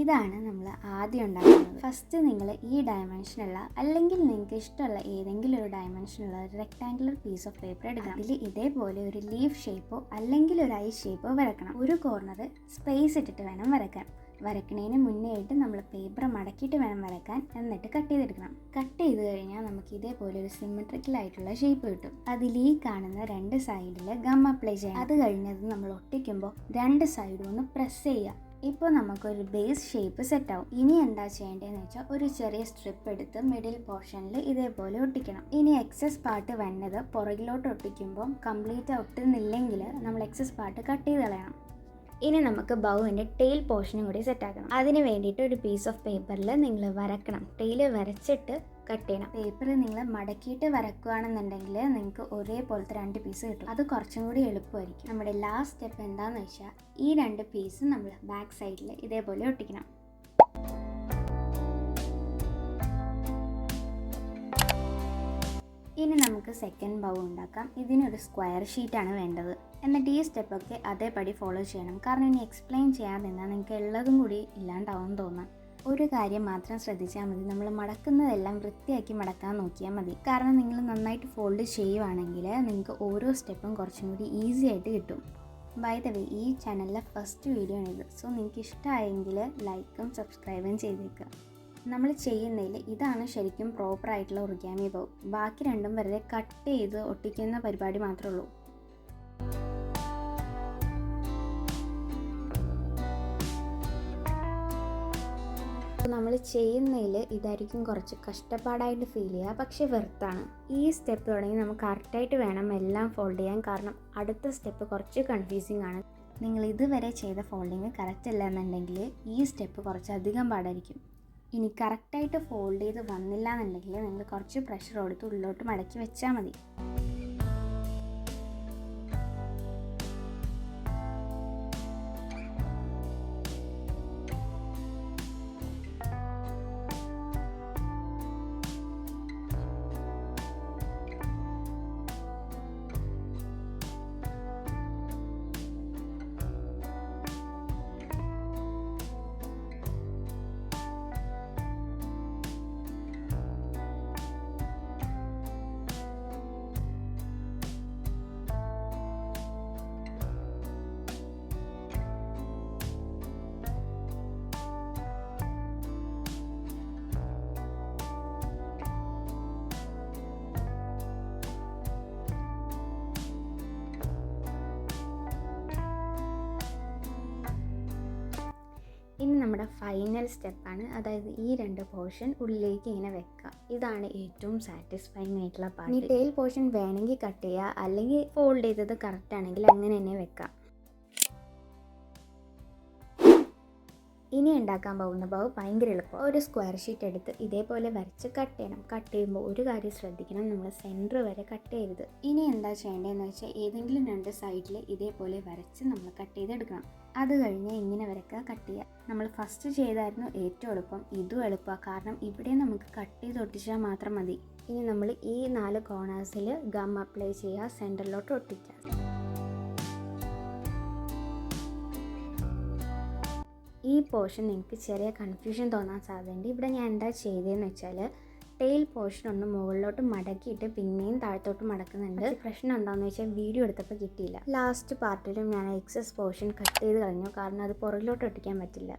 ഇതാണ് നമ്മൾ ആദ്യം ഉണ്ടാക്കുന്നത്. ഫസ്റ്റ് നിങ്ങൾ ഈ ഡയമെൻഷനുള്ള അല്ലെങ്കിൽ നിങ്ങൾക്ക് ഇഷ്ടമുള്ള ഏതെങ്കിലും ഒരു ഡയമെൻഷനുള്ള ഒരു റെക്ടാങ്കുലർ പീസ് ഓഫ് പേപ്പർ എടുക്കണം. അതിൽ ഇതേപോലെ ഒരു ലീഫ് ഷേപ്പോ അല്ലെങ്കിൽ ഒരു ഐ ഷേപ്പോ വരക്കണം. ഒരു കോർണർ സ്പേസ് ഇട്ടിട്ട് വേണം വരയ്ക്കാൻ. വരയ്ക്കുന്നതിന് മുന്നേ ആയിട്ട് നമ്മൾ പേപ്പർ മടക്കിയിട്ട് വേണം വരയ്ക്കാൻ, എന്നിട്ട് കട്ട് ചെയ്തെടുക്കണം. കട്ട് ചെയ്ത് കഴിഞ്ഞാൽ നമുക്ക് ഇതേപോലെ ഒരു സിമെട്രിക്കൽ ആയിട്ടുള്ള ഷേപ്പ് കിട്ടും. അതിൽ ഈ കാണുന്ന രണ്ട് സൈഡിൽ ഗം അപ്ലൈ ചെയ്യണം. അത് കഴിഞ്ഞത് നമ്മൾ ഒട്ടിക്കുമ്പോൾ രണ്ട് സൈഡും ഒന്ന് പ്രസ് ചെയ്യുക. ഇപ്പോൾ നമുക്കൊരു ബേസ് ഷേപ്പ് സെറ്റാവും. ഇനി എന്താ ചെയ്യേണ്ടതെന്ന് വെച്ചാൽ ഒരു ചെറിയ സ്ട്രിപ്പ് എടുത്ത് മിഡിൽ പോർഷനിൽ ഇതേപോലെ ഒട്ടിക്കണം. ഇനി എക്സസ് പാർട്ട് വന്നത് പുറകിലോട്ട് ഒട്ടിക്കുമ്പോൾ കംപ്ലീറ്റ് ഒട്ടുന്നില്ലെങ്കിൽ നമ്മൾ എക്സസ് പാർട്ട് കട്ട് ചെയ്ത് കളയണം. ഇനി നമുക്ക് ബൗവിൻ്റെ ടെയിൽ പോർഷനും കൂടി സെറ്റാക്കണം. അതിന് വേണ്ടിയിട്ട് ഒരു പീസ് ഓഫ് പേപ്പറിൽ നിങ്ങൾ വരക്കണം. ടെയിൽ വരച്ചിട്ട് കട്ട് ചെയ്യണം. പേപ്പർ നിങ്ങൾ മടക്കിയിട്ട് വരക്കുകയാണെന്നുണ്ടെങ്കിൽ നിങ്ങൾക്ക് ഒരേപോലത്തെ രണ്ട് പീസ് കിട്ടും. അത് കുറച്ചും കൂടി എളുപ്പമായിരിക്കും. നമ്മുടെ ലാസ്റ്റ് സ്റ്റെപ്പ് എന്താണെന്ന് വെച്ചാൽ ഈ രണ്ട് പീസ് നമ്മൾ ബാക്ക് സൈഡിൽ ഇതേപോലെ ഒട്ടിക്കണം. ഇനി നമുക്ക് സെക്കൻഡ് ബൗ ഉണ്ടാക്കാം. ഇതിനൊരു സ്ക്വയർ ഷീറ്റാണ് വേണ്ടത്. എന്നിട്ട് ഈ സ്റ്റെപ്പൊക്കെ അതേപടി ഫോളോ ചെയ്യണം. കാരണം ഇനി എക്സ്പ്ലെയിൻ ചെയ്യാതെ നിന്നാൽ നിങ്ങൾക്ക് ഉള്ളതും കൂടി ഇല്ലാണ്ടാവും തോന്നാം. ഒരു കാര്യം മാത്രം ശ്രദ്ധിച്ചാൽ മതി, നമ്മൾ മടക്കുന്നതെല്ലാം വൃത്തിയാക്കി മടക്കാൻ നോക്കിയാൽ മതി. കാരണം നിങ്ങൾ നന്നായിട്ട് ഫോൾഡ് ചെയ്യുവാണെങ്കിൽ നിങ്ങൾക്ക് ഓരോ സ്റ്റെപ്പും കുറച്ചും കൂടി ഈസി ആയിട്ട് കിട്ടും. ബൈ ദ വേ, ഈ ചാനലിലെ ഫസ്റ്റ് വീഡിയോ ആണിത്. സോ നിങ്ങൾക്ക് ഇഷ്ടമായെങ്കിൽ ലൈക്കും സബ്സ്ക്രൈബും ചെയ്തേക്കുക. നമ്മൾ ചെയ്യുന്നതിൽ ഇതാണ് ശരിക്കും പ്രോപ്പറായിട്ടുള്ള ഒറിഗാമി ബൗ. ബാക്കി രണ്ടും വെറുതെ കട്ട് ചെയ്ത് ഒട്ടിക്കുന്ന പരിപാടി മാത്രമേ ഉള്ളൂ. നമ്മൾ ചെയ്യുന്നതിൽ ഇതായിരിക്കും കുറച്ച് കഷ്ടപ്പാടായിട്ട് ഫീൽ ചെയ്യുക, പക്ഷേ വെർത്താണ്. ഈ സ്റ്റെപ്പ് തുടങ്ങി നമുക്ക് കറക്റ്റായിട്ട് വേണം എല്ലാം ഫോൾഡ് ചെയ്യാൻ. കാരണം അടുത്ത സ്റ്റെപ്പ് കുറച്ച് കൺഫ്യൂസിങ് ആണ്. നിങ്ങൾ ഇതുവരെ ചെയ്ത ഫോൾഡിങ് കറക്റ്റ് അല്ല എന്നുണ്ടെങ്കിൽ ഈ സ്റ്റെപ്പ് കുറച്ചധികം പാടായിരിക്കും. ഇനി കറക്റ്റായിട്ട് ഫോൾഡ് ചെയ്ത് വന്നില്ല എന്നുണ്ടെങ്കിൽ നിങ്ങൾ കുറച്ച് പ്രഷർ കൊടുത്ത് ഉള്ളിലോട്ട് മടക്കി വെച്ചാൽ മതി. ഇനി നമ്മുടെ ഫൈനൽ സ്റ്റെപ്പാണ്. അതായത് ഈ രണ്ട് പോർഷൻ ഉള്ളിലേക്ക് ഇങ്ങനെ വെക്കുക. ഇതാണ് ഏറ്റവും സാറ്റിസ്ഫൈങ് ആയിട്ടുള്ള പാർട്ട്. ഈ ടെയിൽ പോർഷൻ വേണമെങ്കിൽ കട്ട് ചെയ്യുക, അല്ലെങ്കിൽ ഫോൾഡ് ചെയ്തത് കറക്റ്റ് ആണെങ്കിൽ അങ്ങനെ തന്നെ വെക്കാം. ഇനി ഉണ്ടാക്കാൻ പോകുന്ന ബൗ ഭയങ്കര എളുപ്പം. ഒരു സ്ക്വയർ ഷീറ്റ് എടുത്ത് ഇതേപോലെ വരച്ച് കട്ട് ചെയ്യണം. കട്ട് ചെയ്യുമ്പോൾ ഒരു കാര്യം ശ്രദ്ധിക്കണം, നമ്മൾ സെൻറ്റർ വരെ കട്ട് ചെയ്യരുത്. ഇനി എന്താ ചെയ്യേണ്ടതെന്ന് വെച്ചാൽ ഏതെങ്കിലും രണ്ട് സൈഡിൽ ഇതേപോലെ വരച്ച് നമ്മൾ കട്ട് ചെയ്തെടുക്കണം. അത് കഴിഞ്ഞ് ഇങ്ങനെ വരക്കുക, കട്ട് ചെയ്യുക. നമ്മൾ ഫസ്റ്റ് ചെയ്തായിരുന്നു ഏറ്റവും എളുപ്പം. ഇതും എളുപ്പമാണ്, കാരണം ഇവിടെ നമുക്ക് കട്ട് ചെയ്ത് ഒട്ടിച്ചാൽ മാത്രം മതി. ഇനി നമ്മൾ ഈ 4 കോർണേഴ്സിൽ ഗം അപ്ലൈ ചെയ്യുക, സെൻറ്ററിലോട്ട് ഒട്ടിക്കുക. ഈ പോർഷൻ നിങ്ങൾക്ക് ചെറിയ കൺഫ്യൂഷൻ തോന്നാൻ സാധ്യതയുണ്ട്. ഇവിടെ ഞാൻ എന്താ ചെയ്തതെന്ന് വെച്ചാൽ ടെയിൽ പോർഷൻ ഒന്ന് മുകളിലോട്ട് മടക്കിയിട്ട് പിന്നെയും താഴത്തോട്ട് മടക്കുന്നുണ്ട്. പ്രശ്നം എന്താണെന്ന് വെച്ചാൽ വീഡിയോ എടുത്തപ്പോൾ കിട്ടിയില്ല. ലാസ്റ്റ് പാർട്ടിലും ഞാൻ എക്സസ് പോർഷൻ കട്ട് ചെയ്ത് കളഞ്ഞു, കാരണം അത് പുറകിലോട്ട് ഒട്ടിക്കാൻ പറ്റില്ല.